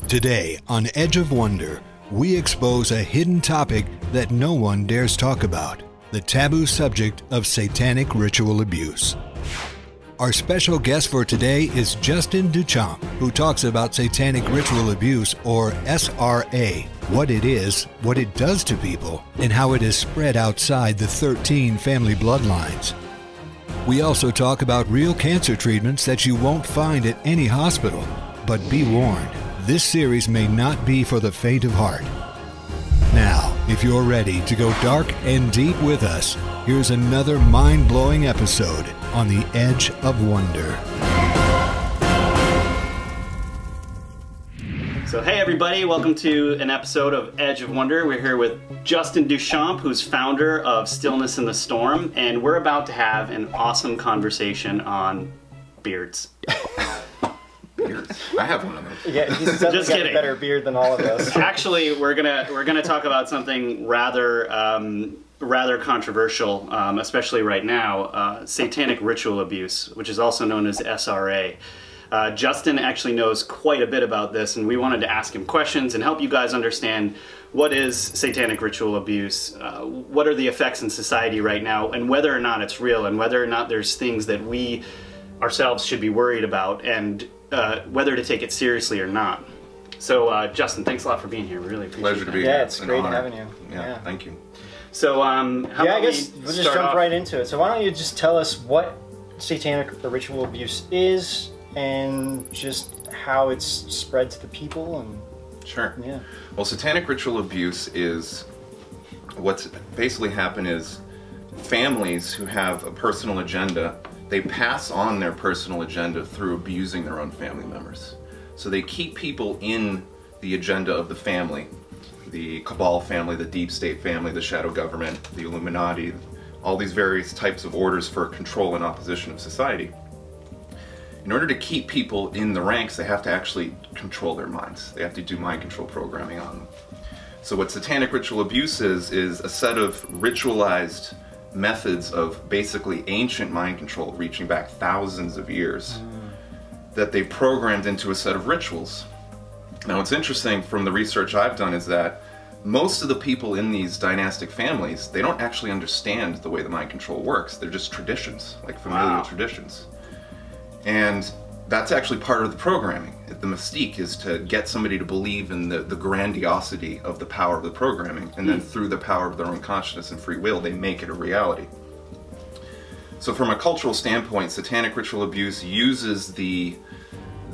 Today on Edge of Wonder, we expose a hidden topic that no one dares talk about, the taboo subject of satanic ritual abuse. Our special guest for today is Justin Deschamps, who talks about satanic ritual abuse, or SRA, what it is, what it does to people, and how it is spread outside the 13 family bloodlines. We also talk about real cancer treatments that you won't find at any hospital, but be warned, this series may not be for the faint of heart. Now, if you're ready to go dark and deep with us, here's another mind-blowing episode on the Edge of Wonder. So hey everybody, welcome to an episode of Edge of Wonder. We're here with Justin Deschamps, who's founder of Stillness in the Storm, and we're about to have an awesome conversation on beards. Beards? I have one of those. Yeah, he's definitely Just got kidding. a better beard than all of us. Actually, we're gonna talk about something rather controversial, especially right now, satanic ritual abuse, which is also known as SRA. Justin actually knows quite a bit about this, and we wanted to ask him questions and help you guys understand what is satanic ritual abuse, what are the effects in society right now, and whether or not it's real, and whether or not there's things that we ourselves should be worried about, and whether to take it seriously or not. So, Justin, thanks a lot for being here. We really appreciate it. Pleasure to be here. Yeah, it's great having you. Yeah, thank you. So, how I about guess we we'll just jump right into it. So why don't you just tell us what satanic ritual abuse is, and just how it's spread to the people, and Sure. yeah. Well, satanic ritual abuse is what's basically happened is families who have a personal agenda, they pass on their personal agenda through abusing their own family members. So they keep people in the agenda of the family, the cabal family, the deep state family, the shadow government, the Illuminati, all these various types of orders for control and opposition of society. In order to keep people in the ranks, they have to actually control their minds. They have to do mind control programming on them. So what satanic ritual abuse is a set of ritualized methods of basically ancient mind control reaching back thousands of years that they've programmed into a set of rituals. Now what's interesting from the research I've done is that most of the people in these dynastic families, they don't actually understand the way the mind control works. They're just traditions, like familial traditions. And that's actually part of the programming. The mystique is to get somebody to believe in the grandiosity of the power of the programming, and then through the power of their own consciousness and free will, they make it a reality. So from a cultural standpoint, satanic ritual abuse uses the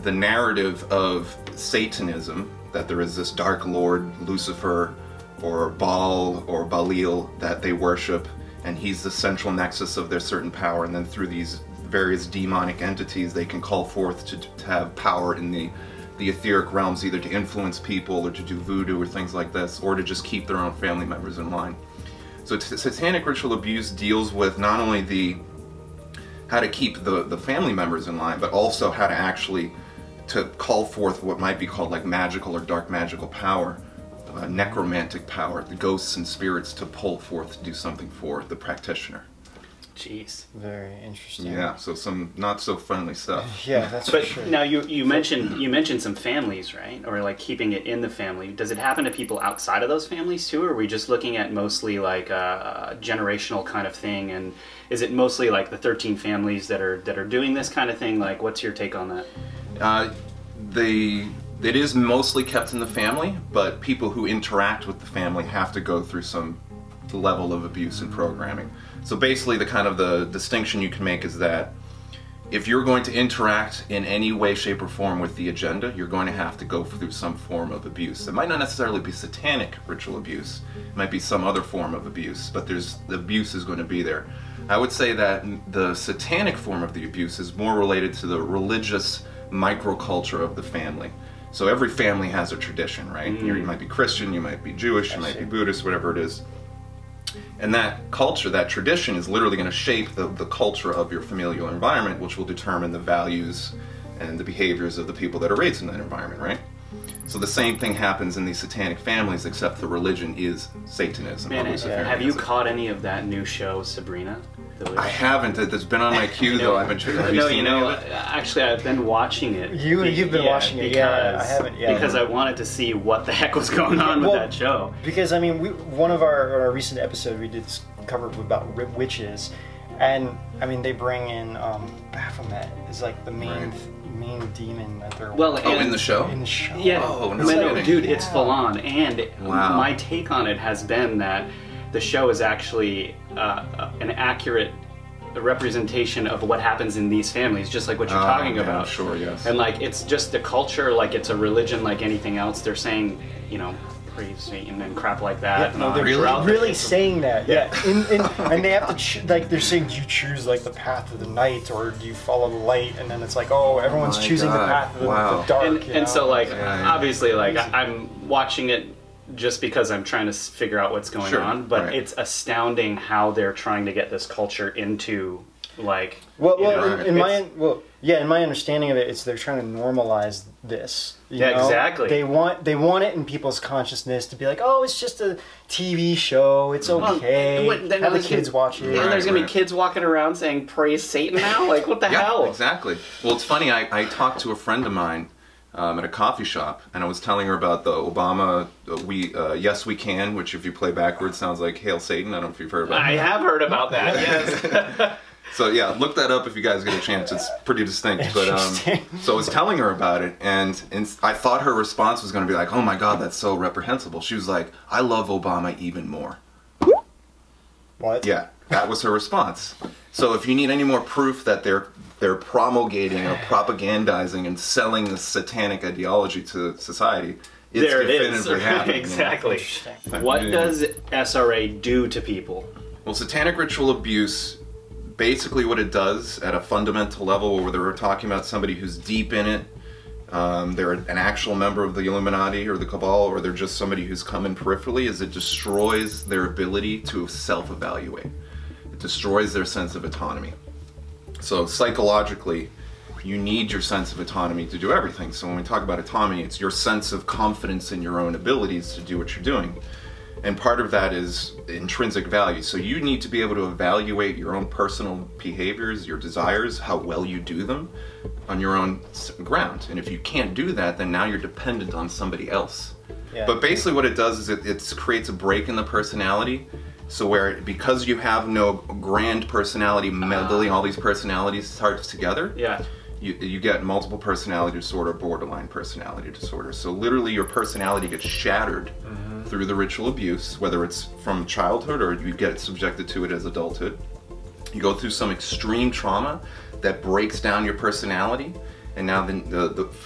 narrative of Satanism, that there is this dark lord, Lucifer, or Baal, or Baalil, that they worship, and he's the central nexus of their certain power, and then through these various demonic entities they can call forth to have power in the etheric realms, either to influence people or to do voodoo or things like this, or to just keep their own family members in line. So satanic ritual abuse deals with not only how to keep the family members in line, but also how to actually to call forth what might be called like magical or dark magical power, necromantic power, the ghosts and spirits to pull forth to do something for the practitioner. Jeez. Very interesting. Yeah, so some not so friendly stuff. Yeah, that's But for sure. now you mentioned some families, right? Or like keeping it in the family. Does it happen to people outside of those families too, or are we just looking at mostly like a generational kind of thing? And is it mostly like the 13 families that are doing this kind of thing? Like, what's your take on that? It is mostly kept in the family, but people who interact with the family have to go through some level of abuse and programming. So basically the distinction you can make is that if you're going to interact in any way, shape, or form with the agenda, you're going to have to go through some form of abuse. It might not necessarily be satanic ritual abuse. It might be some other form of abuse, but the abuse is going to be there. I would say that the satanic form of the abuse is more related to the religious microculture of the family. So every family has a tradition, right? You might be Christian, you might be Jewish, you might be Buddhist, whatever it is. And that culture, that tradition, is literally going to shape the culture of your familial environment, which will determine the values and the behaviors of the people that are raised in that environment, right? So the same thing happens in these satanic families, except the religion is Satanism. Man, have you caught any of that new show, Sabrina? The Witch? I haven't. It's been on my queue though. I've been trying. Have you seen any of it? Actually, I've been watching it. You've been watching it, yeah. I haven't yet. Because I wanted to see what the heck was going on with that show. Because I mean, one of our recent episodes we did cover about witches, and I mean they bring in Baphomet is like the main demon that they're in the show. In the show. Yeah. Oh, no, dude, it's full on. And my take on it has been that the show is actually an accurate representation of what happens in these families, just like what you're talking about. Sure, yes. And like it's just a culture, like it's a religion, like anything else. They're saying, you know, praise Satan and crap like that. Yeah, no, they're really saying that. Yeah. And they have to like they're saying, do you choose like the path of the night or do you follow the light? And then it's like, oh, everyone's choosing the path of the dark. And so like obviously like I'm watching it just because I'm trying to figure out what's going on, but it's astounding how they're trying to get this culture into like. In my understanding of it, it's they're trying to normalize this. You know? Exactly. They want it in people's consciousness to be like, oh, it's just a TV show. It's okay. Have the kids watch it. And there's gonna be kids walking around saying praise Satan now. Like what the hell? Exactly. Well, it's funny. I talked to a friend of mine. At a coffee shop, and I was telling her about the Obama Yes We Can, which if you play backwards sounds like Hail Satan. I don't know if you've heard about that. I have heard about that, yes. So yeah, look that up if you guys get a chance. It's pretty distinct. But so I was telling her about it, and I thought her response was going to be like, oh my God, that's so reprehensible. She was like, I love Obama even more. What? Yeah, that was her response. So if you need any more proof that they're promulgating or propagandizing and selling the satanic ideology to society, it's definitively happening. Exactly. What does SRA do to people? Well, Satanic Ritual Abuse, basically what it does at a fundamental level, where they're talking about somebody who's deep in it, they're an actual member of the Illuminati or the Cabal, or they're just somebody who's come in peripherally, is it destroys their ability to self-evaluate. It destroys their sense of autonomy. So psychologically, you need your sense of autonomy to do everything. So when we talk about autonomy, it's your sense of confidence in your own abilities to do what you're doing. And part of that is intrinsic value. So you need to be able to evaluate your own personal behaviors, your desires, how well you do them on your own ground. And if you can't do that, then now you're dependent on somebody else. Yeah. But basically what it does is it creates a break in the personality. So because you have no grand personality meddling all these personalities parts together, you get multiple personality disorder, borderline personality disorder. So literally your personality gets shattered through the ritual abuse, whether it's from childhood or you get subjected to it as adulthood. You go through some extreme trauma that breaks down your personality. And now the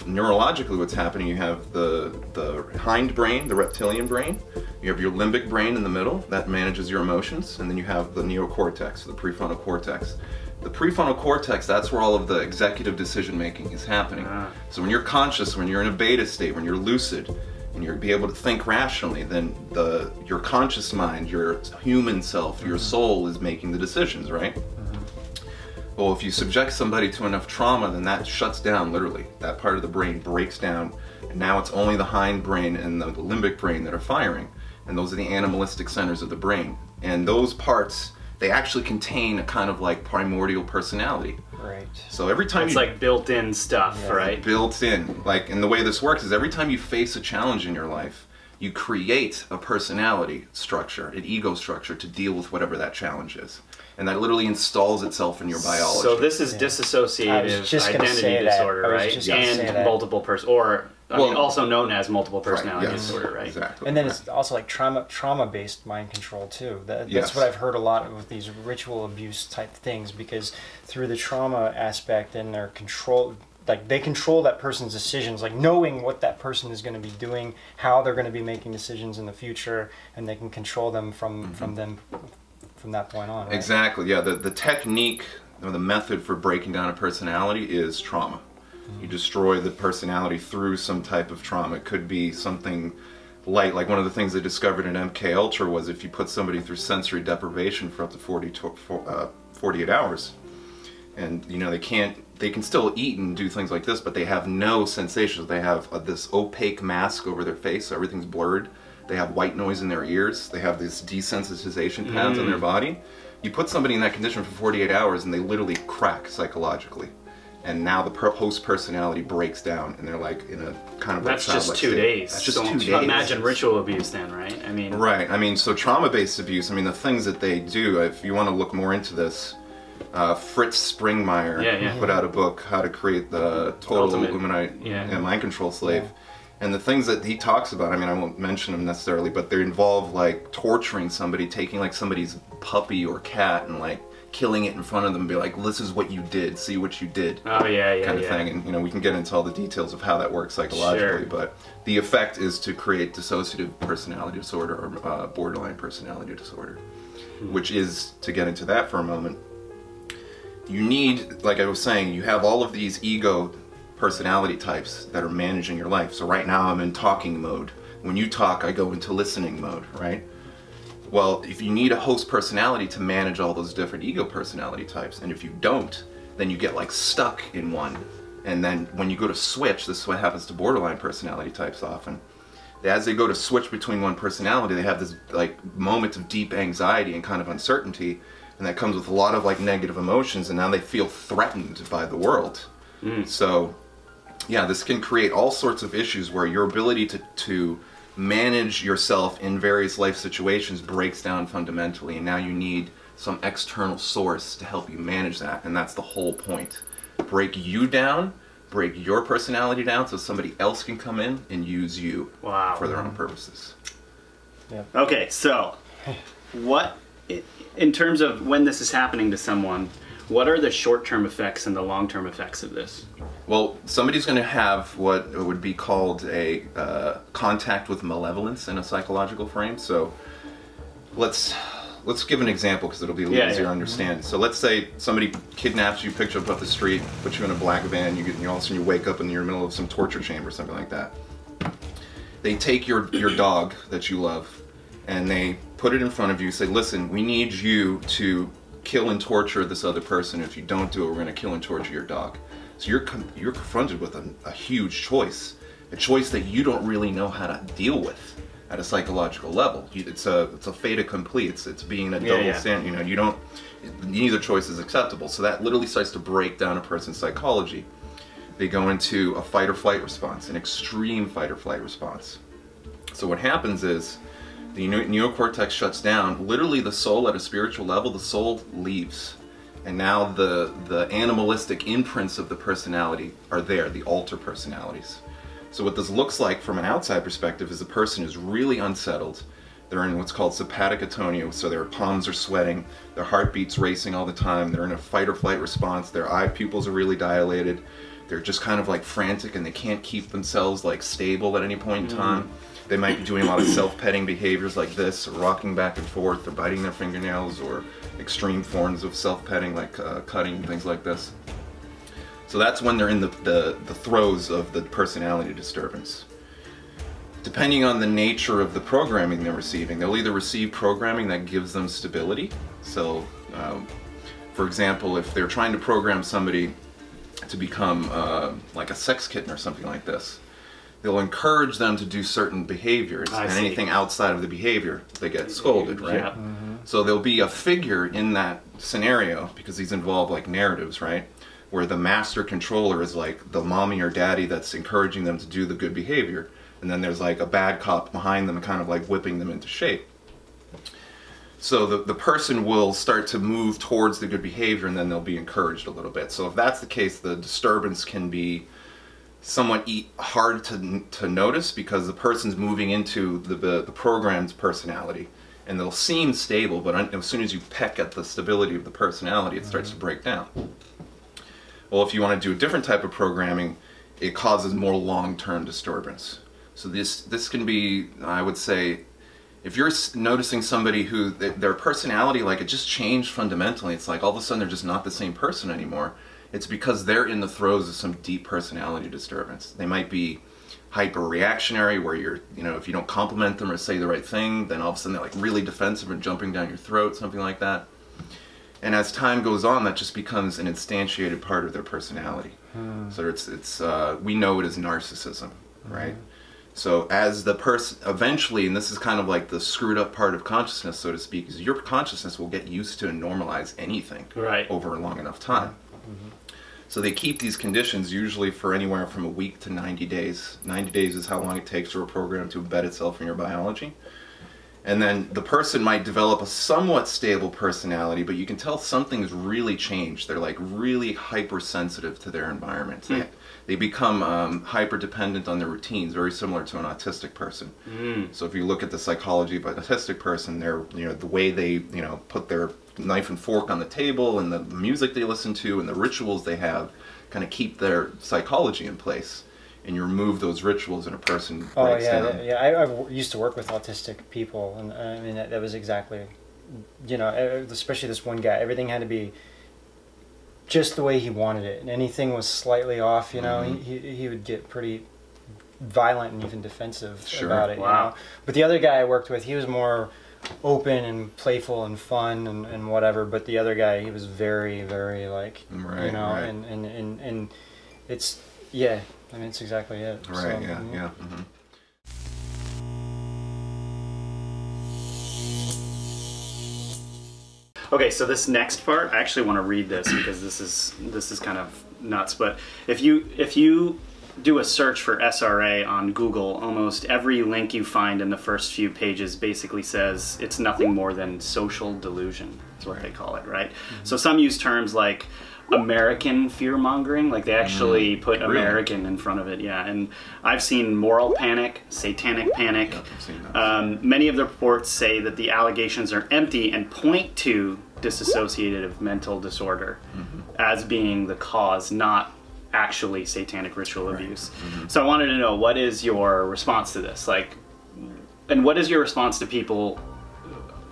neurologically what's happening, you have the hindbrain, the reptilian brain, you have your limbic brain in the middle that manages your emotions, and then you have the neocortex, the prefrontal cortex. The prefrontal cortex, that's where all of the executive decision making is happening. So when you're conscious, when you're in a beta state, when you're lucid, and you're be able to think rationally, then your conscious mind, your human self, your soul is making the decisions, right? Well, if you subject somebody to enough trauma, then that shuts down, literally. That part of the brain breaks down, and now it's only the hindbrain and the limbic brain that are firing. And those are the animalistic centers of the brain. And those parts, they actually contain a kind of like primordial personality. Right. So every time it's like built-in stuff, right? Built in. Like, and the way this works is every time you face a challenge in your life, you create a personality structure, an ego structure to deal with whatever that challenge is. And that literally installs itself in your biology. So this is dissociative identity disorder, right? And multiple also known as multiple personality disorder, right? Exactly. And then it's also like trauma-based mind control too. That's what I've heard a lot with these ritual abuse type things, because through the trauma aspect and their control, like they control that person's decisions, like knowing what that person is going to be doing, how they're going to be making decisions in the future, and they can control them from that point on. Right? Exactly. Yeah. The technique or the method for breaking down a personality is trauma. You destroy the personality through some type of trauma. It could be something light, like one of the things they discovered in MK Ultra was if you put somebody through sensory deprivation for up to 48 hours, and you know they can still eat and do things like this, but they have no sensations. They have this opaque mask over their face, so everything's blurred. They have white noise in their ears. They have these desensitization pads on their body. you put somebody in that condition for 48 hours and they literally crack psychologically. And now the host personality breaks down, and they're like in a kind of that's just 2 days. That's just so 2 days. Imagine ritual abuse then, right? I mean, right. I mean, so trauma-based abuse. I mean, the things that they do. If you want to look more into this, Fritz Springmeier put out a book, How to Create the Total Illuminati Mind Control Slave. And the things that he talks about, I mean, I won't mention them necessarily, but they involve like torturing somebody, taking like somebody's puppy or cat and like killing it in front of them and be like, this is what you did, see what you did. Oh yeah, kind of thing. And you know, we can get into all the details of how that works psychologically, but the effect is to create dissociative personality disorder or borderline personality disorder, which is, to get into that for a moment, you need, like I was saying, you have all of these ego personality types that are managing your life. So right now I'm in talking mode. When you talk, I go into listening mode, right? Well, if you need a host personality to manage all those different ego personality types, and if you don't, then you get like stuck in one. And then when you go to switch, this is what happens to borderline personality types often. As they go to switch between one personality, they have this like moment of deep anxiety and kind of uncertainty, and that comes with a lot of like negative emotions, and now they feel threatened by the world. So yeah, this can create all sorts of issues where your ability to manage yourself in various life situations breaks down fundamentally, and now you need some external source to help you manage that, and that's the whole point. Break you down, break your personality down so somebody else can come in and use you for their own purposes. Okay, so what, in terms of when this is happening to someone, what are the short-term effects and the long-term effects of this? Well, somebody's going to have what would be called a contact with malevolence in a psychological frame. So let's give an example because it'll be a little easier to understand. So let's say somebody kidnaps you, picks you up off the street, puts you in a black van, you all of a sudden you wake up and you're in the middle of some torture chamber or something like that. They take your dog that you love and they put it in front of you, say, listen, we need you to kill and torture this other person. If you don't do it, we're going to kill and torture your dog. So you're confronted with a huge choice, a choice that you don't really know how to deal with at a psychological level. It's a fait accompli. It's being a double standard. You know, neither choice is acceptable. So that literally starts to break down a person's psychology. They go into a fight or flight response, an extreme fight or flight response. So what happens is the neocortex shuts down. Literally, the soul at a spiritual level, the soul leaves. And now the animalistic imprints of the personality are there, the alter personalities. So what this looks like from an outside perspective is the person is really unsettled. They're in what's called sympathetic atonia, so their palms are sweating, their heartbeat's racing all the time, they're in a fight or flight response, their eye pupils are really dilated, they're just kind of like frantic and they can't keep themselves like stable at any point in time. They might be doing a lot of self-petting behaviors like this, or rocking back and forth, or biting their fingernails, or extreme forms of self-petting like cutting and things like this. So that's when they're in the throes of the personality disturbance. Depending on the nature of the programming they're receiving, they'll either receive programming that gives them stability. So, for example, if they're trying to program somebody to become like a sex kitten or something like this, they'll encourage them to do certain behaviors, and anything outside of the behavior, they get scolded, right? Yeah. So there'll be a figure in that scenario, because these involve like narratives, right? Where the master controller is like the mommy or daddy that's encouraging them to do the good behavior, and then there's like a bad cop behind them kind of like whipping them into shape. So the person will start to move towards the good behavior, and then they'll be encouraged a little bit. So if that's the case, the disturbance can be somewhat hard to notice, because the person's moving into the programmed personality, and they'll seem stable, but as soon as you peck at the stability of the personality, it starts to break down. Well, if you want to do a different type of programming, it causes more long-term disturbance. So this can be, I would say, if you're noticing somebody who their personality, like, it just changed fundamentally, it's like all of a sudden they're just not the same person anymore, it's because they're in the throes of some deep personality disturbance. They might be hyper-reactionary, where if you don't compliment them or say the right thing, then all of a sudden they're like really defensive and jumping down your throat, something like that. And as time goes on, that just becomes an instantiated part of their personality. So we know it as narcissism, right? So as the person, eventually, and this is kind of like the screwed up part of consciousness, so to speak, is your consciousness will get used to and normalize anything over a long enough time. So they keep these conditions usually for anywhere from a week to 90 days. 90 days is how long it takes for a program to embed itself in your biology. And then the person might develop a somewhat stable personality, but you can tell something's really changed. They're like really hypersensitive to their environment. They become hyper-dependent on their routines, very similar to an autistic person. So if you look at the psychology of an autistic person, they're, the way they, put their knife and fork on the table, and the music they listen to, and the rituals they have, kind of keep their psychology in place. And you remove those rituals, and a person breaks down. I used to work with autistic people, and I mean that was exactly, especially this one guy. Everything had to be just the way he wanted it, and anything was slightly off, he would get pretty violent and even defensive about it. But the other guy I worked with, he was more open and playful and fun and whatever. But the other guy, he was very, very like, and it's I mean, it's exactly it. Okay, so this next part, I actually want to read this because this is kind of nuts. But if you do a search for SRA on Google, almost every link you find in the first few pages basically says it's nothing more than social delusion. That's what they call it, right? So some use terms like American fear-mongering, like they actually put American in front of it, and I've seen moral panic, satanic panic. I've seen that. Many of the reports say that the allegations are empty and point to dissociative mental disorder as being the cause, not actually satanic ritual abuse. So I wanted to know, what is your response to this? And what is your response to people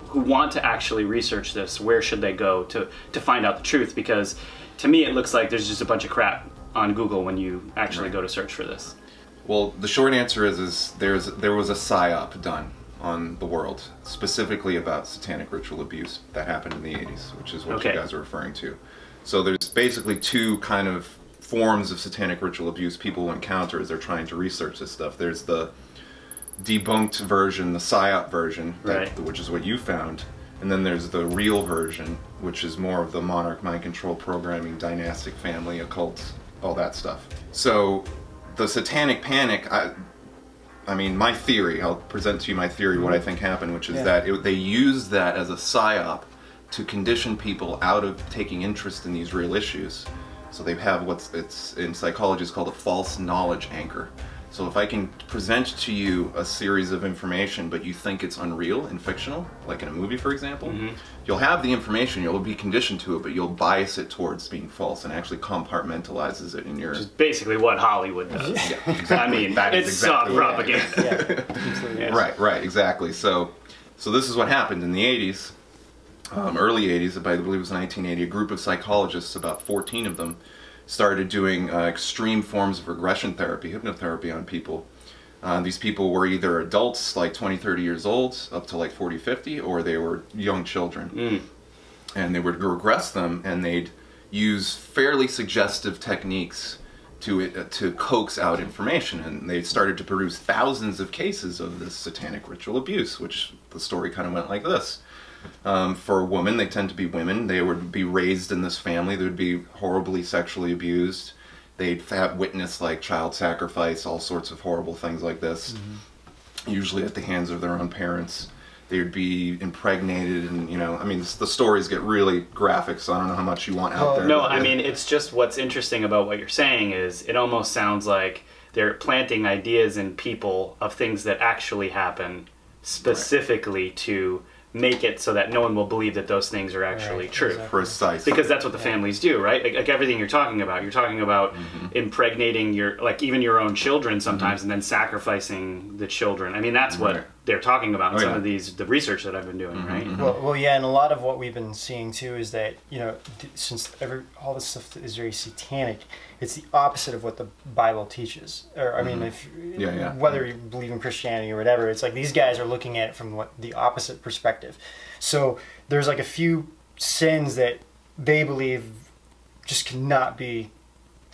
who want to actually research this? Where should they go to find out the truth? Because to me, it looks like there's just a bunch of crap on Google when you actually go to search for this. Well, the short answer is there was a PSYOP done on the world, specifically about satanic ritual abuse that happened in the 80s, which is what you guys are referring to. So there's basically two kind of forms of satanic ritual abuse people encounter as they're trying to research this stuff. There's the debunked version, the PSYOP version, which is what you found. And then there's the real version, which is more of the monarch mind control programming, dynastic family, occult, all that stuff. So the satanic panic, I mean, my theory, I'll present to you my theory, what I think happened, which is that they used that as a PSYOP to condition people out of taking interest in these real issues. So they have it's in psychology is called a false knowledge anchor. So if I can present to you a series of information, but you think it's unreal and fictional, like in a movie, for example, you'll have the information, you'll be conditioned to it, but you'll bias it towards being false and actually compartmentalizes it in your... Which is basically what Hollywood does. Exactly. I mean, it's soft propaganda. Right, exactly. So this is what happened in the 80s, early 80s, I believe it was 1980, a group of psychologists, about 14 of them, started doing extreme forms of regression therapy, hypnotherapy on people. These people were either adults, like 20, 30 years old, up to like 40, 50, or they were young children. And they would regress them, and they'd use fairly suggestive techniques to coax out information. And they started to produce thousands of cases of this satanic ritual abuse, which the story kind of went like this. For a woman, they tend to be women. They would be raised in this family. They would be horribly sexually abused. They'd witness like child sacrifice, all sorts of horrible things like this, usually at the hands of their own parents. They would be impregnated, and I mean, the stories get really graphic, so I don't know how much you want out there. No, I mean, it's just what's interesting about what you're saying is it almost sounds like they're planting ideas in people of things that actually happen specifically to make it so that no one will believe that those things are actually true. Exactly. Precisely. Because that's what the families do, right? Like everything you're talking about. You're talking about impregnating even your own children sometimes, and then sacrificing the children. I mean, that's what they're talking about in some of the research that I've been doing, right? Well, yeah, and a lot of what we've been seeing too is that, since all this stuff is very satanic, it's the opposite of what the Bible teaches. Or I mean, whether you believe in Christianity or whatever, it's like these guys are looking at it from the opposite perspective. So there's like a few sins that they believe just cannot be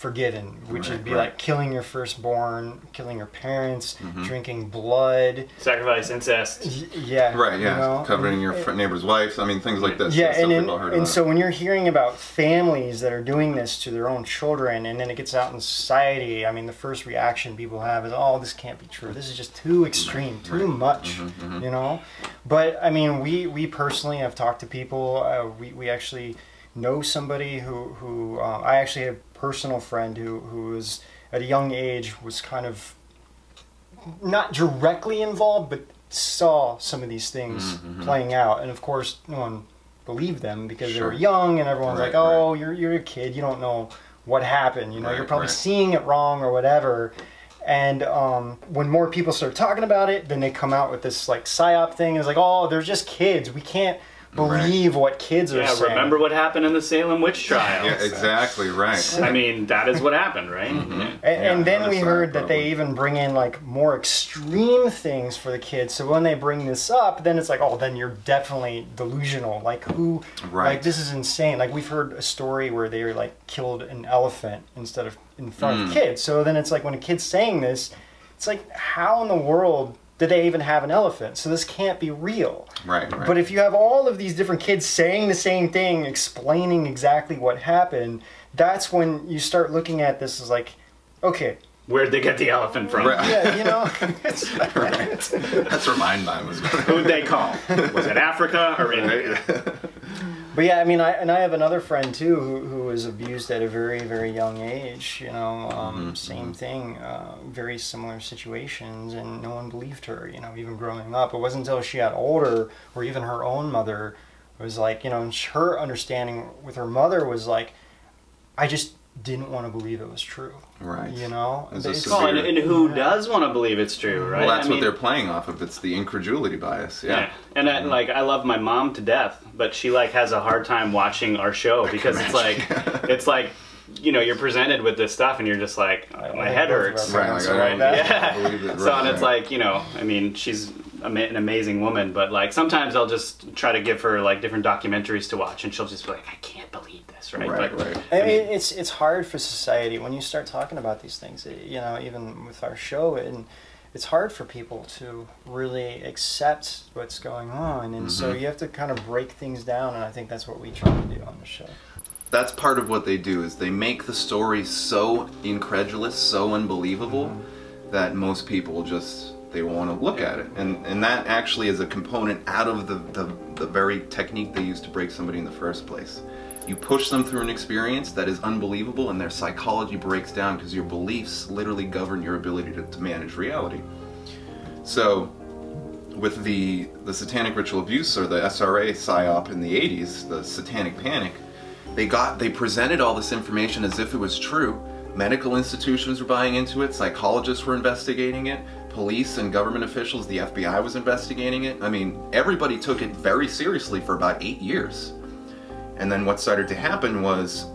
forgiven, which would be like killing your firstborn, killing your parents, drinking blood, sacrifice, incest. Yeah. Right, yeah. You know? Covering your neighbor's wife. I mean, things like this. Yeah, and so when you're hearing about families that are doing this to their own children, and then it gets out in society, I mean, the first reaction people have is, oh, this can't be true. This is just too extreme, too much, you know? But, I mean, we personally have talked to people. We actually know somebody who I actually have a personal friend who was at a young age was kind of not directly involved, but saw some of these things playing out, and of course no one believed them because they were young, and everyone's like, oh, you're a kid, you don't know what happened, you know, you're probably seeing it wrong or whatever. And when more people start talking about it, then they come out with this like psyop thing. It's like, oh, they're just kids, we can't believe what kids are saying. Remember what happened in the Salem witch trials. Yeah, exactly, right. I mean, that is what happened, right? And then we heard that they even bring in like more extreme things for the kids. So when they bring this up, then it's like, oh, then you're definitely delusional. Like who, like this is insane. Like we've heard a story where they like killed an elephant instead of in front of kids. So then it's like when a kid's saying this, it's like, how in the world did they even have an elephant? So this can't be real. Right. But if you have all of these different kids saying the same thing, explaining exactly what happened, that's when you start looking at this as like, okay, where'd they get the elephant from? Yeah, you know. That's where mine was. Who'd they call? Was it Africa or India? But yeah, I mean, I have another friend too who was abused at a very, very young age. You know, same thing, very similar situations, and no one believed her. You know, even growing up, it wasn't until she got older, or even her own mother was like, you know, and her understanding with her mother was like, I just didn't want to believe it was true. Right. You know? And who does want to believe it's true, right? Well, that's what they're playing off of. It's the incredulity bias. Yeah. And I love my mom to death, but she like has a hard time watching our show because it's like you know, you're presented with this stuff and you're just like, my head hurts. Right. So and it's like, you know, I mean, she's an amazing woman, but like sometimes I'll just try to give her like different documentaries to watch and she'll just be like, I can't believe this, right? I mean, it's hard for society when you start talking about these things, you know, even with our show, and it's hard for people to really accept what's going on, and so you have to kind of break things down, and I think that's what we try to do on the show. That's part of what they do, is they make the story so incredulous, so unbelievable, that most people just, they want to look at it. And that actually is a component out of the very technique they use to break somebody in the first place. You push them through an experience that is unbelievable and their psychology breaks down because your beliefs literally govern your ability to manage reality. So with the Satanic Ritual Abuse, or the SRA PSYOP in the 80s, the Satanic Panic, they presented all this information as if it was true. Medical institutions were buying into it, psychologists were investigating it, police and government officials, the FBI was investigating it. I mean, everybody took it very seriously for about 8 years. And then what started to happen was,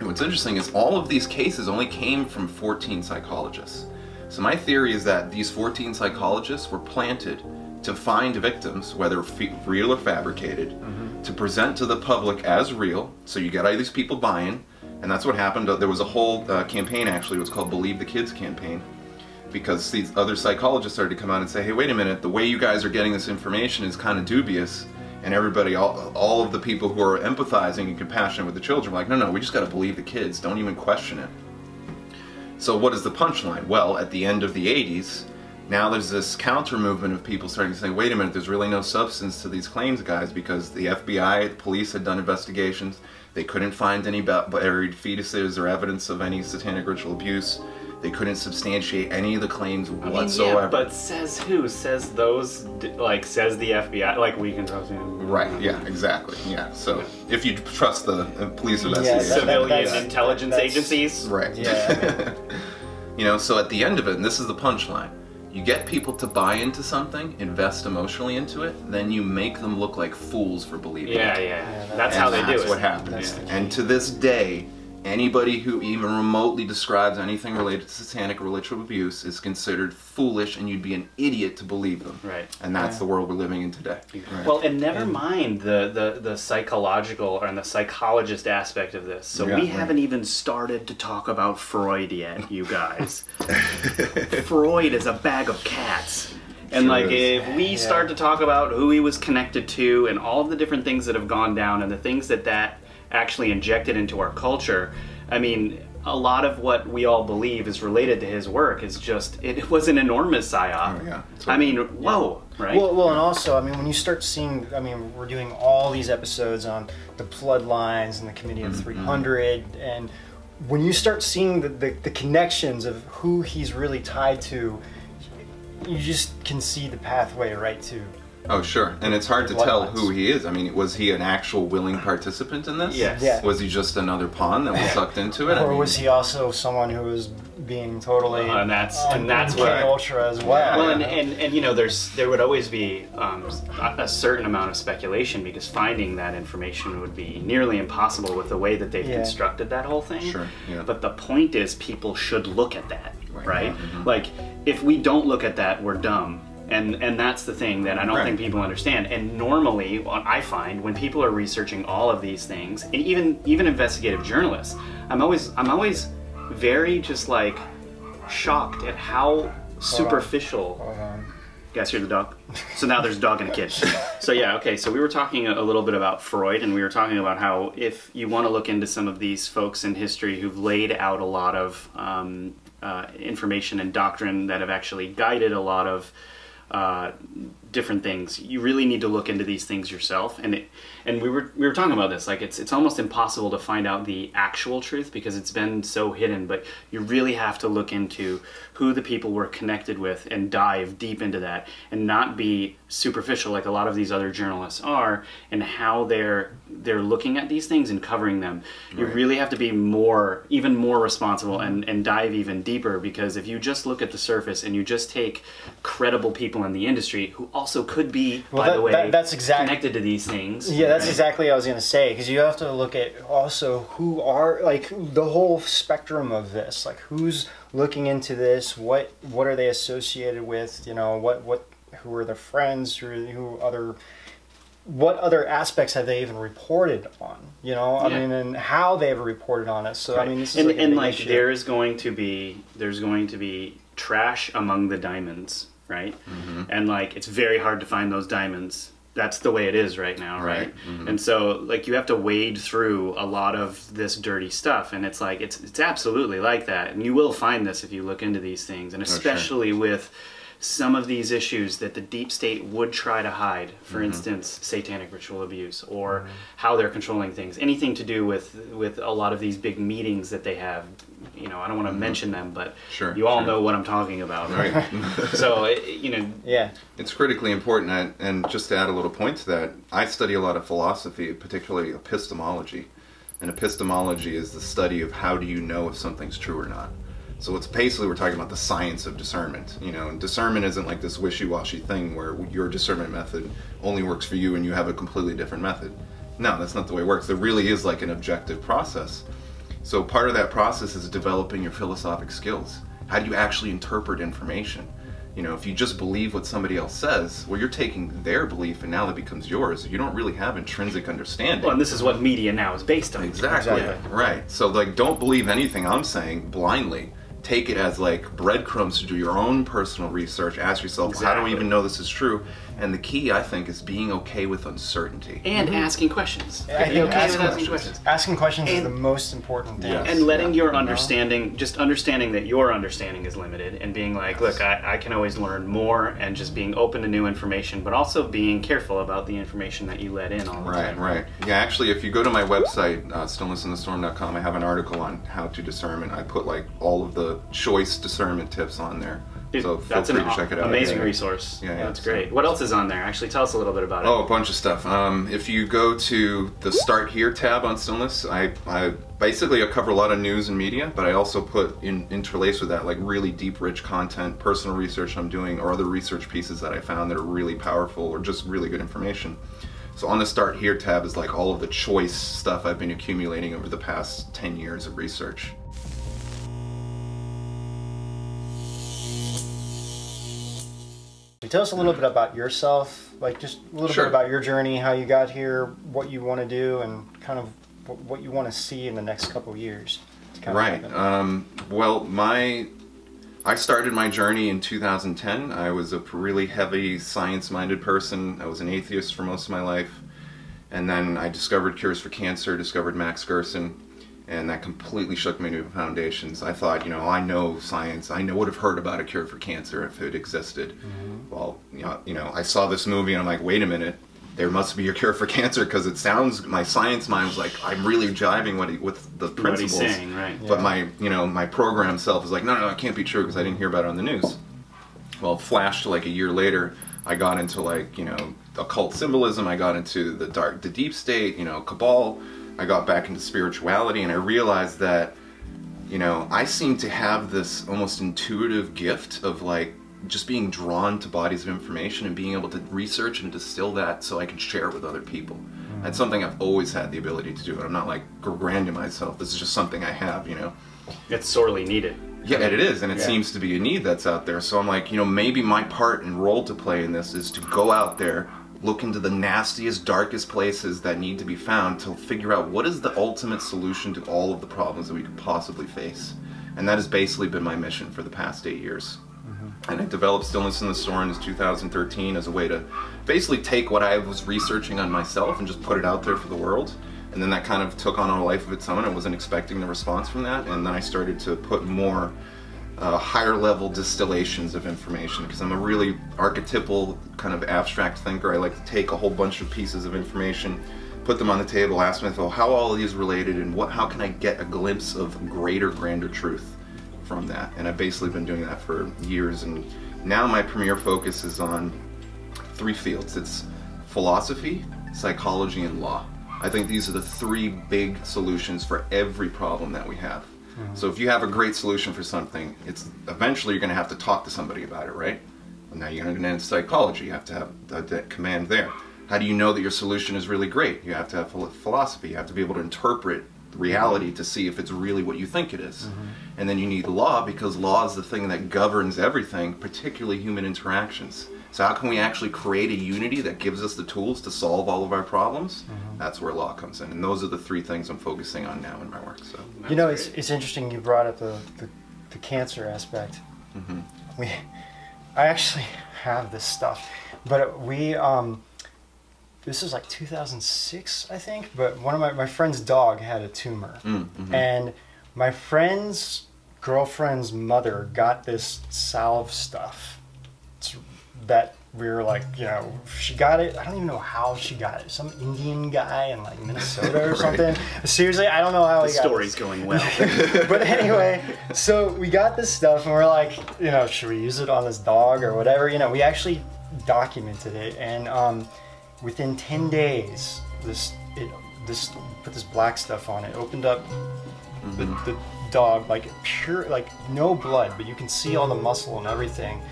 what's interesting is all of these cases only came from 14 psychologists. So my theory is that these 14 psychologists were planted to find victims, whether real or fabricated, to present to the public as real, so you get all these people buying, and that's what happened. There was a whole campaign, actually, it was called Believe the Kids campaign, because these other psychologists started to come out and say, hey, wait a minute, the way you guys are getting this information is kind of dubious, and everybody, all of the people who are empathizing and compassionate with the children were like, no, we just got to believe the kids, don't even question it. So what is the punchline? Well, at the end of the 80s, now there's this counter movement of people starting to say, wait a minute, there's really no substance to these claims, guys, because the FBI, the police had done investigations, they couldn't find any buried fetuses or evidence of any satanic ritual abuse. They couldn't substantiate any of the claims whatsoever. Yeah, but says who? Says those, like, says the FBI, like, we can trust him. Right, yeah, exactly, yeah. So, if you trust the police investigation. Civilian intelligence agencies. Right. Yeah. You know, so at the end of it, and this is the punchline, you get people to buy into something, invest emotionally into it, then you make them look like fools for believing it. Yeah. That's how they do it. That's what happens. And to this day, Anybody who even remotely describes anything related to satanic ritual abuse is considered foolish, and you'd be an idiot to believe them. Right. And that's the world we're living in today. Right. Well, and never mind the psychological and the psychologist aspect of this. So we haven't even started to talk about Freud yet, you guys. Freud is a bag of cats. And like, if we start to talk about who he was connected to and all of the different things that have gone down and the things that actually injected into our culture, I mean, a lot of what we all believe is related to his work is just, it was an enormous psyop. Oh, yeah. I mean, whoa, right? Well, and also, I mean, when you start seeing, I mean, we're doing all these episodes on the bloodlines and the Committee of 300, and when you start seeing the connections of who he's really tied to, you just can see the pathway right to. Oh, sure. And it's hard to tell who he is. I mean, was he an actual willing participant in this? Yes. Yeah. Was he just another pawn that was sucked into it? Or was he also someone who was being totally and that's what ultra as well? Well, and you know, there would always be a certain amount of speculation, because finding that information would be nearly impossible with the way that they've constructed that whole thing. Sure. Yeah. But the point is, people should look at that, right? Like, if we don't look at that, we're dumb. And that's the thing that I don't think people understand. And normally, what I find when people are researching all of these things, and even investigative journalists, I'm always very just like shocked at how superficial. Hold on. You guys hear the dog? So now there's a dog and a kid. So yeah, okay. So we were talking a little bit about Freud, and we were talking about how if you want to look into some of these folks in history who've laid out a lot of information and doctrine that have actually guided a lot of different things, you really need to look into these things yourself. And we were talking about this, like it's almost impossible to find out the actual truth because it's been so hidden, but you really have to look into who the people were connected with and dive deep into that, and not be superficial like a lot of these other journalists are, and how they're looking at these things and covering them. You really have to be even more responsible and dive even deeper, because if you just look at the surface and you just take credible people in the industry who also could be, by the way, that's connected to these things. Yeah, that's exactly what I was going to say, because you have to look at also who are, like, the whole spectrum of this, like who's looking into this, what are they associated with, you know, who are their friends, what other aspects have they even reported on, you know, I mean, and how they ever reported on it. So I mean, this is like there's going to be trash among the diamonds, right? And like, it's very hard to find those diamonds. That's the way it is right now, right? And so like, you have to wade through a lot of this dirty stuff, and it's like, it's absolutely like that, and you will find this if you look into these things, and especially with some of these issues that the deep state would try to hide, for instance, satanic ritual abuse, or how they're controlling things, anything to do with a lot of these big meetings that they have. You know, I don't want to mention them, but you all know what I'm talking about, right? So, you know. Yeah. It's critically important, and just to add a little point to that, I study a lot of philosophy, particularly epistemology. And epistemology is the study of how do you know if something's true or not. So it's basically, we're talking about the science of discernment, you know, and discernment isn't like this wishy-washy thing where your discernment method only works for you and you have a completely different method. No, that's not the way it works. There really is like an objective process. So part of that process is developing your philosophic skills. How do you actually interpret information? You know, if you just believe what somebody else says, well, you're taking their belief and now that becomes yours. You don't really have intrinsic understanding. Well, and this is what media now is based on. Exactly. Right. So like, don't believe anything I'm saying blindly. Take it as like breadcrumbs to do your own personal research. Ask yourself, how do I even know this is true? And the key, I think, is being okay with uncertainty. And asking questions. Asking questions is the most important thing. And letting your understanding, just understanding that your understanding is limited, and being like, look, I can always learn more, and just being open to new information, but also being careful about the information that you let in all the time. Right. Yeah, actually, if you go to my website, stillnessinthestorm.com, I have an article on how to discern, and I put like all of the choice discernment tips on there. Dude, so feel free to check it out. Amazing resource. Yeah, that's great. What else is on there? Actually, tell us a little bit about it. Oh, a bunch of stuff. If you go to the Start Here tab on Stillness, I basically cover a lot of news and media, but I also put interlace with that like really deep, rich content, personal research I'm doing, or other research pieces that I found that are really powerful or just really good information. So on the Start Here tab is like all of the choice stuff I've been accumulating over the past 10 years of research. Tell us a little bit about yourself, like just a little bit about your journey, how you got here, what you want to do, and kind of what you want to see in the next couple of years. Right. Well, I started my journey in 2010. I was a really heavy science-minded person. I was an atheist for most of my life. And then I discovered Cures for Cancer, discovered Max Gerson, and that completely shook my new foundations. I thought, you know, I know science. I would have heard about a cure for cancer if it existed. Well, you know, I saw this movie and I'm like, wait a minute, there must be a cure for cancer, because it sounds, my science mind was like, I'm really jiving with the principles. What he's saying, right? But my, you know, my program self is like, no, it can't be true because I didn't hear about it on the news. Well, flash to like a year later, I got into like, you know, occult symbolism. I got into the deep state, you know, Cabal. I got back into spirituality, and I realized that, you know, I seem to have this almost intuitive gift of like just being drawn to bodies of information and being able to research and distill that so I can share it with other people. That's something I've always had the ability to do, and I'm not like branding myself. This is just something I have, you know. It's sorely needed. Yeah, it is, and it seems to be a need that's out there. So I'm like, you know, maybe my part and role to play in this is to go out there, look into the nastiest, darkest places that need to be found to figure out what is the ultimate solution to all of the problems that we could possibly face. And that has basically been my mission for the past 8 years. And I developed Stillness in the Storm in 2013 as a way to basically take what I was researching on myself and just put it out there for the world. And then that kind of took on a life of its own. I wasn't expecting the response from that. And then I started to put more higher level distillations of information, because I'm a really archetypal kind of abstract thinker. I like to take a whole bunch of pieces of information, put them on the table, ask myself how all of these related, and how can I get a glimpse of grander truth from that. And I've basically been doing that for years, and now my premier focus is on 3 fields. It's philosophy, psychology, and law. I think these are the 3 big solutions for every problem that we have. So if you have a great solution for something, it's eventually you're going to have to talk to somebody about it, right? And now you're going to get into psychology. You have to have that command there. How do you know that your solution is really great? You have to have philosophy. You have to be able to interpret reality to see if it's really what you think it is. And then you need law, because law is the thing that governs everything, particularly human interactions. So how can we actually create a unity that gives us the tools to solve all of our problems? That's where law comes in. And those are the 3 things I'm focusing on now in my work. So you know, it's interesting you brought up the cancer aspect. I actually have this stuff, but this is like 2006, I think, but one of my friend's dog had a tumor. And my friend's girlfriend's mother got this salve stuff that we were like, you know, she got it. I don't even know how she got it. Some Indian guy in like Minnesota or something. Seriously, I don't know how he got it. The story's going well. But anyway, so we got this stuff and we're like, you know, should we use it on this dog or whatever? You know, we actually documented it, and within 10 days, this put this black stuff on it, opened up the dog, like pure, like no blood, but you can see all the muscle and everything.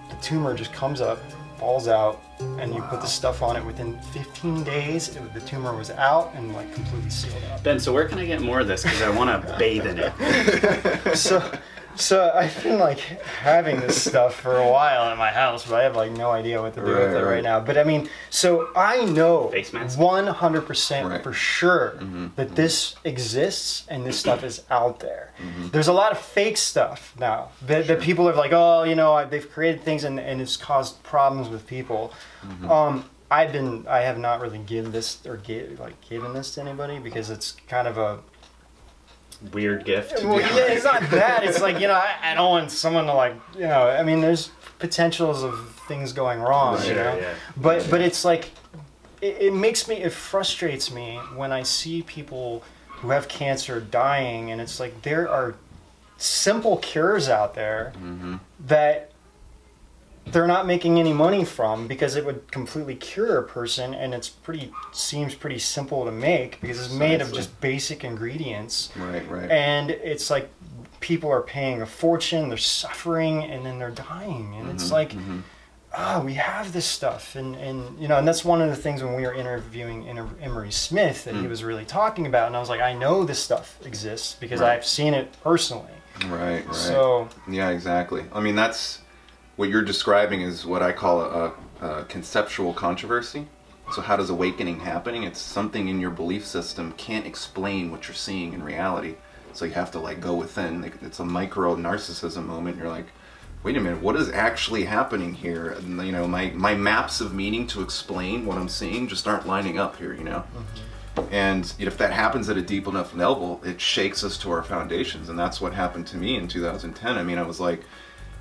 The tumor just comes up, falls out, and you put the stuff on it. Within 15 days, the tumor was out and like completely sealed up. Ben, so where can I get more of this? Because I want to bathe in it. So I've been like having this stuff for a while at my house, but I have like no idea what to do with it right now. But I mean, so I know 100% for sure that this exists and this stuff is out there. There's a lot of fake stuff now that people are like, oh, you know, they've created things and it's caused problems with people. I have not really given this to anybody, because it's kind of a weird gift. Well, yeah, it's not that. It's like, you know, I don't want someone to like, you know, I mean, there's potentials of things going wrong, you know. But it's like, it frustrates me when I see people who have cancer dying, and it's like there are simple cures out there that they're not making any money from, because it would completely cure a person, and seems pretty simple to make because it's made of just basic ingredients. Right. And it's like people are paying a fortune, they're suffering, and then they're dying, and it's like, we have this stuff, and you know, and that's one of the things when we were interviewing Emery Smith that he was really talking about, and I was like, I know this stuff exists because I've seen it personally. Right. So yeah, exactly. I mean, that's what you're describing is what I call a conceptual controversy. So how does awakening happening? It's something in your belief system can't explain what you're seeing in reality. So you have to like go within. It's a micro narcissism moment. You're like, wait a minute, what is actually happening here? And, you know, my maps of meaning to explain what I'm seeing just aren't lining up here, you know? And if that happens at a deep enough level, it shakes us to our foundations. And that's what happened to me in 2010. I mean, I was like,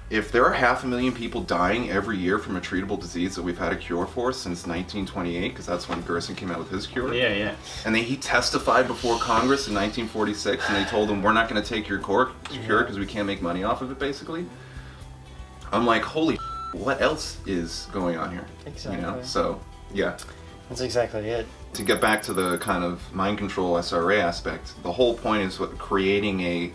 if there are 500,000 people dying every year from a treatable disease that we've had a cure for since 1928, because that's when Gerson came out with his cure. Yeah. And he testified before Congress in 1946, and they told him, we're not going to take your cure because we can't make money off of it, basically. I'm like, holy what else is going on here? Exactly. You know? So, yeah. That's exactly it. To get back to the kind of mind control SRA aspect, the whole point is creating a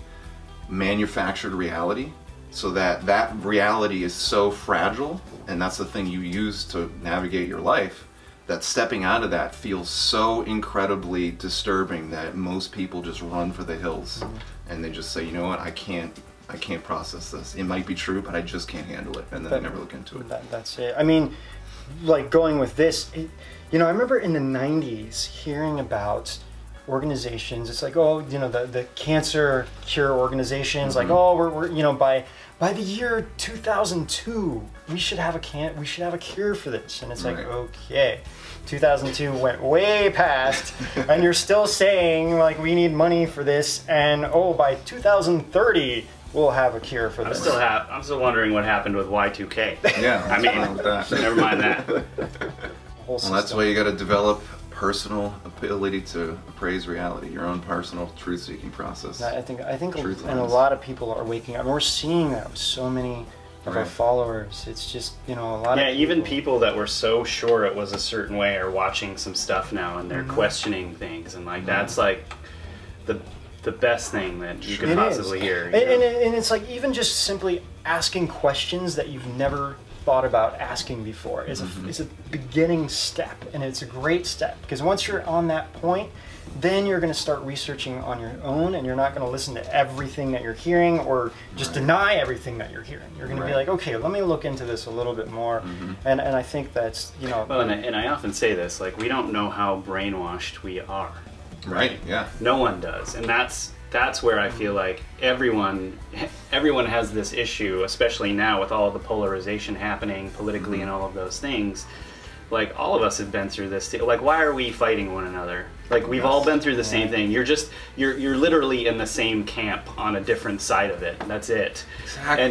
manufactured reality, so that reality is so fragile, and that's the thing you use to navigate your life, that stepping out of that feels so incredibly disturbing that most people just run for the hills, and they just say, you know what, I can't process this. It might be true, but I just can't handle it, and then they never look into it. That's it. I mean, like going with this, you know, I remember in the 90s hearing about organizations. It's like, oh, you know, the cancer cure organizations, like, oh, we're you know, by the year 2002, we should have a cure for this. And it's like, okay, 2002 went way past, and you're still saying like we need money for this, and oh, by 2030 we'll have a cure for this. I'm still wondering what happened with Y2K. Yeah, I mean, never mind that. Well, that's why you got to develop personal ability to appraise reality, your own personal truth-seeking process. I think, and a lot of people are waking up. And we're seeing that with so many of our followers. It's just, you know, a lot of people. Even people that were so sure it was a certain way are watching some stuff now, and they're questioning things, and like that's like the best thing that you could possibly hear. And it's like even just simply asking questions that you've never thought about asking before is a beginning step, and it's a great step, because once you're on that point, then you're going to start researching on your own, and you're not going to listen to everything that you're hearing or just deny everything that you're hearing. You're going to be like, okay, let me look into this a little bit more. And I think that's, you know, well, and I often say this, like, we don't know how brainwashed we are. Right, yeah. No one does, and that's where I feel like everyone has this issue, especially now with all of the polarization happening politically and all of those things. Like, all of us have been through this. Like, why are we fighting one another? Like, we've all been through the same thing. You're literally in the same camp on a different side of it. That's it. Exactly.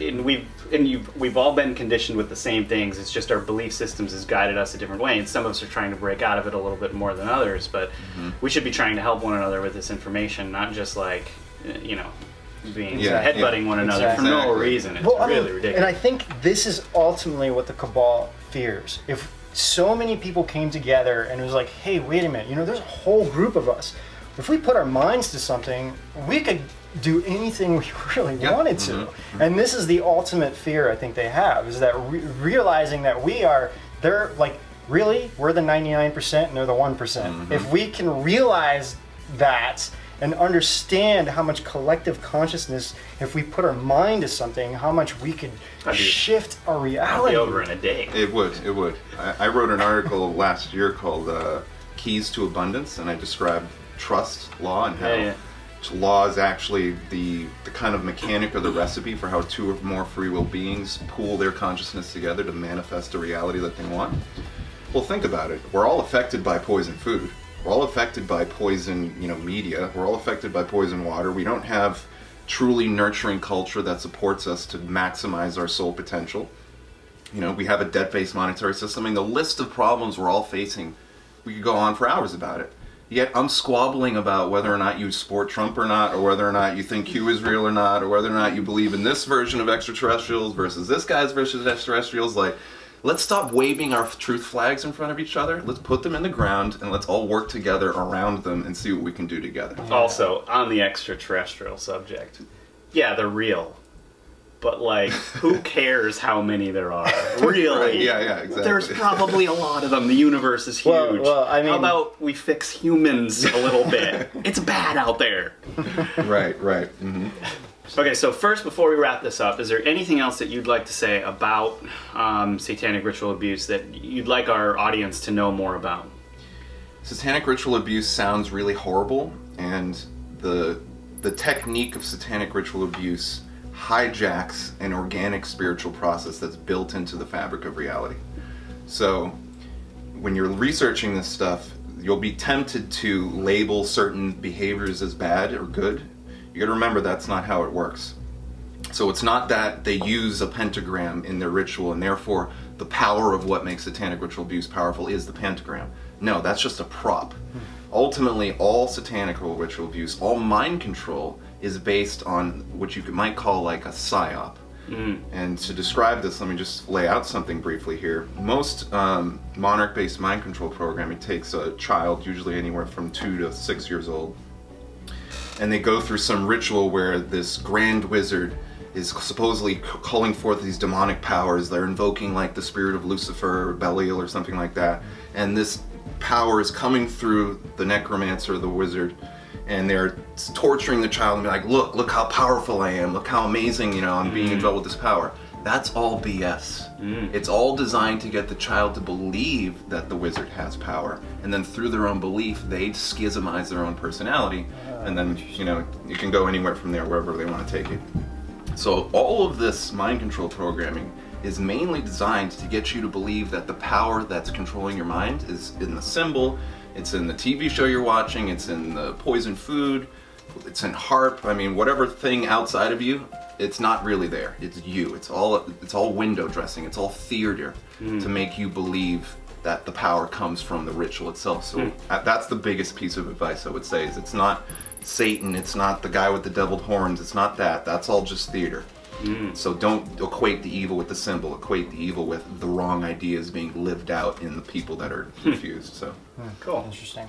And like, we've all been conditioned with the same things. It's just our belief systems has guided us a different way, and some of us are trying to break out of it a little bit more than others. But we should be trying to help one another with this information, not just like, you know, being headbutting one another for no reason. It's really ridiculous. And I think this is ultimately what the cabal fears. If so many people came together and it was like, hey, wait a minute, you know, there's a whole group of us. If we put our minds to something, we could do anything we really wanted to. And this is the ultimate fear I think they have, is that realizing that they're like, really, we're the 99% and they're the 1%. If we can realize that and understand how much collective consciousness, if we put our mind to something, how much we could shift our reality. It'd be over in a day. It would. I wrote an article last year called Keys to Abundance, and I described trust law and how law is actually the kind of mechanic or the recipe for how two or more free will beings pool their consciousness together to manifest a reality that they want. Well, think about it. We're all affected by poison food. We're all affected by poison, you know, media. We're all affected by poison water. We don't have truly nurturing culture that supports us to maximize our soul potential. You know, we have a debt-based monetary system. I mean, the list of problems we're all facing, we could go on for hours about it. Yet I'm squabbling about whether or not you support Trump or not, or whether or not you think Q is real or not, or whether or not you believe in this version of extraterrestrials versus this guy's version of extraterrestrials. Like, let's stop waving our truth flags in front of each other. Let's put them in the ground and let's all work together around them and see what we can do together. Also, on the extraterrestrial subject, yeah, they're real. but like, who cares how many there are? Really? Right, yeah, exactly. There's probably a lot of them. The universe is huge. Well, I mean, how about we fix humans a little bit? It's bad out there. Right. Mm-hmm. Okay, so first, before we wrap this up, is there anything else that you'd like to say about satanic ritual abuse that you'd like our audience to know more about? Satanic ritual abuse sounds really horrible, and the technique of satanic ritual abuse hijacks an organic spiritual process that's built into the fabric of reality. So when you're researching this stuff, you'll be tempted to label certain behaviors as bad or good. You gotta remember that's not how it works. So it's not that they use a pentagram in their ritual and therefore the power of what makes satanic ritual abuse powerful is the pentagram. No, that's just a prop. Ultimately, all satanic ritual abuse, all mind control, is based on what you might call like a psyop. And to describe this, let me just lay out something briefly here. Most monarch-based mind control programming takes a child, usually anywhere from 2 to 6 years old, and they go through some ritual where this grand wizard is supposedly calling forth these demonic powers. They're invoking like the spirit of Lucifer or Belial or something like that, and this power is coming through the necromancer, the wizard, and they're torturing the child and be like, look how powerful I am, look how amazing, you know, I'm being involved with this power. That's all BS. It's all designed to get the child to believe that the wizard has power, and then through their own belief they schismize their own personality, and then, you know, you can go anywhere from there, wherever they want to take it. So all of this mind control programming is mainly designed to get you to believe that the power that's controlling your mind is in the symbol, it's in the TV show you're watching, it's in the poison food, it's in harp, I mean, whatever thing outside of you, it's not really there. It's you. It's all window dressing, it's all theater to make you believe that the power comes from the ritual itself. So that's the biggest piece of advice I would say, is it's not Satan, it's not the guy with the deviled horns, it's not that. That's all just theater. So don't equate the evil with the symbol, equate the evil with the wrong ideas being lived out in the people that are confused. So cool. Interesting.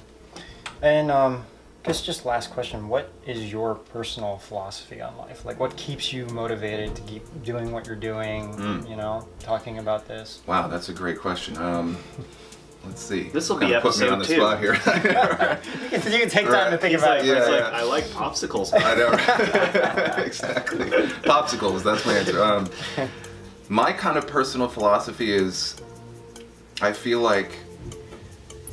And just last question, what is your personal philosophy on life? Like, what keeps you motivated to keep doing what you're doing, you know, talking about this? Wow, that's a great question. Let's see. This will be episode 2. Put me on the spot here. You can take time to think about it. I like popsicles. I know. Exactly. Popsicles, that's my answer. My kind of personal philosophy is, I feel like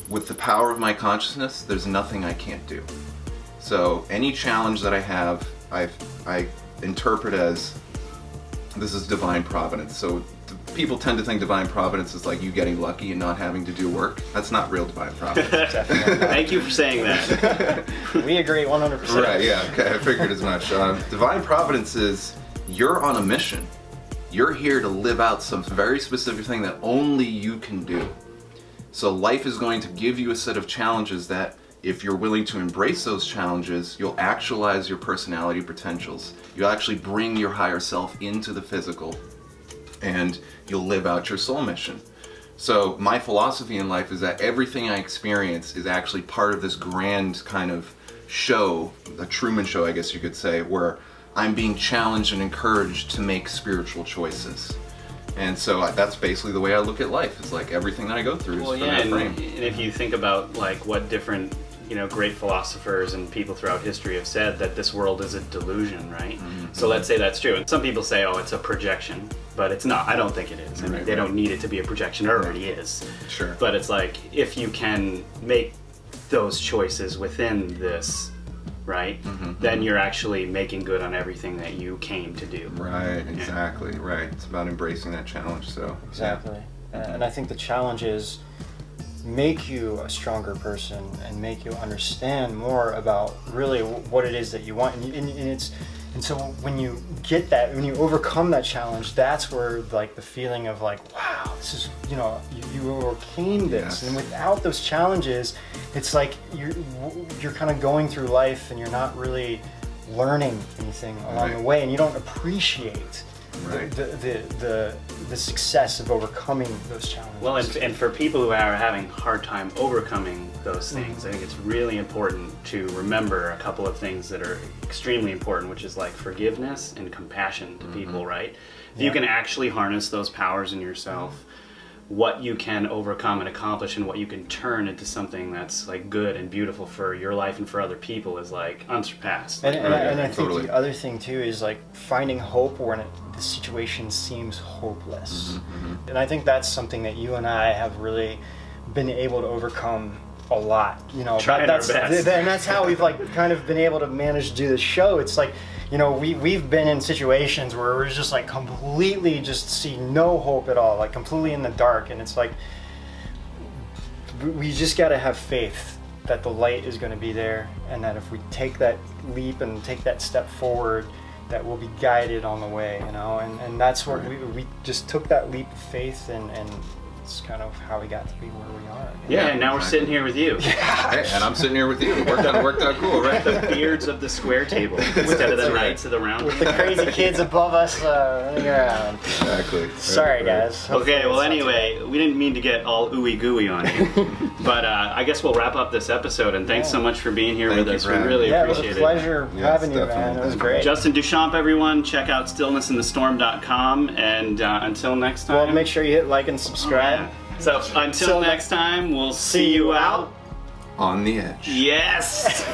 with the power of my consciousness, there's nothing I can't do. So any challenge that I have, I interpret as, this is divine providence. So people tend to think divine providence is like you getting lucky and not having to do work. That's not real divine providence. Thank you for saying that. We agree 100%. Right, yeah, okay, I figured as much. Divine providence is, you're on a mission. You're here to live out some very specific thing that only you can do. So life is going to give you a set of challenges that, if you're willing to embrace those challenges, you'll actualize your personality potentials. You'll actually bring your higher self into the physical, and you'll live out your soul mission. So my philosophy in life is that everything I experience is actually part of this grand kind of show, a Truman Show, I guess you could say, where I'm being challenged and encouraged to make spiritual choices. And so that's basically the way I look at life. It's like everything that I go through is from that frame. And if you think about like what different, you know, great philosophers and people throughout history have said, that this world is a delusion, right? So let's say that's true. And some people say, oh, it's a projection, but it's not. I don't think it is. I mean, they don't need it to be a projection. It already is. Sure. But it's like, if you can make those choices within this, right, then you're actually making good on everything that you came to do. Right, exactly, right. It's about embracing that challenge, so. Exactly. And I think the challenge is make you a stronger person and make you understand more about really what it is that you want. And so when you get that, when you overcome that challenge, that's where like the feeling of like, wow, this is, you know, you overcame this. Yes. And without those challenges, it's like you're kind of going through life and you're not really learning anything along the way, and you don't appreciate the success of overcoming those challenges. Well, and for people who are having a hard time overcoming those things, I think it's really important to remember a couple of things that are extremely important, which is like forgiveness and compassion to people, right? If you can actually harness those powers in yourself, what you can overcome and accomplish and what you can turn into something that's like good and beautiful for your life and for other people is like unsurpassed. And I think the other thing too is like finding hope when the situation seems hopeless. And I think that's something that you and I have really been able to overcome a lot. You know, that's our best. And that's how we've like kind of been able to manage to do the show. It's like, you know, we've been in situations where we're just like completely just see no hope at all, like completely in the dark, and it's like we just got to have faith that the light is going to be there, and that if we take that leap and take that step forward, that we'll be guided on the way, you know, and that's what we just took that leap of faith, and it's kind of how we got to be where we are. Yeah, and now we're sitting here with you. Hey, and I'm sitting here with you. It worked out cool, right? The beards of the square table instead of the knights of the round with the crazy kids above us running around. Exactly. Sorry, guys. Okay, well, anyway, we didn't mean to get all ooey gooey on you, but I guess we'll wrap up this episode. And thanks so much for being here with us. We really appreciate it. It was a pleasure having you, man. It was great. Justin Deschamps, everyone, check out stillnessinthestorm.com, and until next time. Well, make sure you hit like and subscribe. So until next time, we'll see you out on the edge. Yes.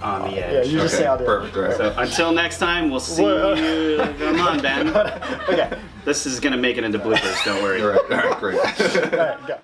On the edge. Yeah, you just say on the perfect. Right. So until next time, we'll see you. Come on, Ben. Okay. This is gonna make it into bloopers. Don't worry. All right, great. All right, go.